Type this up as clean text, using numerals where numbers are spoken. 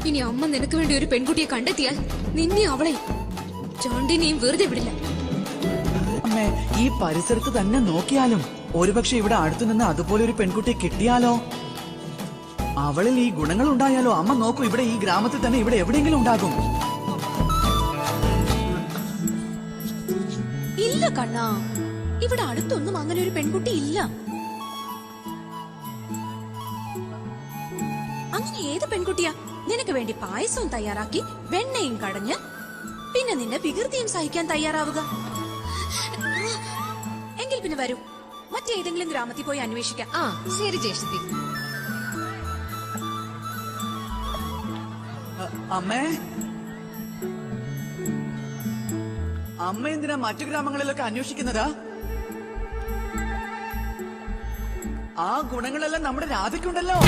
ഇനി അമ്മ നിനക്ക് വേണ്ടി ഒരു പെൺകുട്ടിയെ കണ്ടെത്തിയാൽ നിന്നെ അവളെയും ചാണ്ടിനെയും വെറുതെ വിടില്ല. അമ്മേ, ഈ പരിസരത്ത് തന്നെ നോക്കിയാലും ഒരുപക്ഷെ ഇവിടെ അടുത്തു നിന്ന് അതുപോലെ ഒരു പെൺകുട്ടിയെ കിട്ടിയാലോ? അവളിൽ ഈ ഗുണങ്ങൾ ഉണ്ടായാലോ? അമ്മ നോക്കൂ, ഇവിടെ ഈ ഗ്രാമത്തിൽ തന്നെ ഇവിടെ എവിടെയെങ്കിലും ഉണ്ടാകും. ഇല്ല കണ്ണാ, ഇവിടെ അടുത്തൊന്നും അങ്ങനെ ഒരു പെൺകുട്ടി ഇല്ല. അങ്ങനെ ഏത് പെൺകുട്ടിയാ നിനക്ക് വേണ്ടി പായസവും തയ്യാറാക്കി വെണ്ണയും കടഞ്ഞ് പിന്നെ നിന്നെ വികൃതിയും സഹിക്കാൻ തയ്യാറാവുക? എങ്കിൽ പിന്നെ വരൂ, മറ്റേതെങ്കിലും ഗ്രാമത്തിൽ പോയി അന്വേഷിക്കാം. ആ ശരി ജ്യേഷ്ഠത്തി. അമ്മേ, അമ്മ എന്തിനാ മറ്റു ഗ്രാമങ്ങളിലൊക്കെ അന്വേഷിക്കുന്നതാ? ആ ഗുണങ്ങളെല്ലാം നമ്മുടെ രാധയ്ക്കുണ്ടല്ലോ.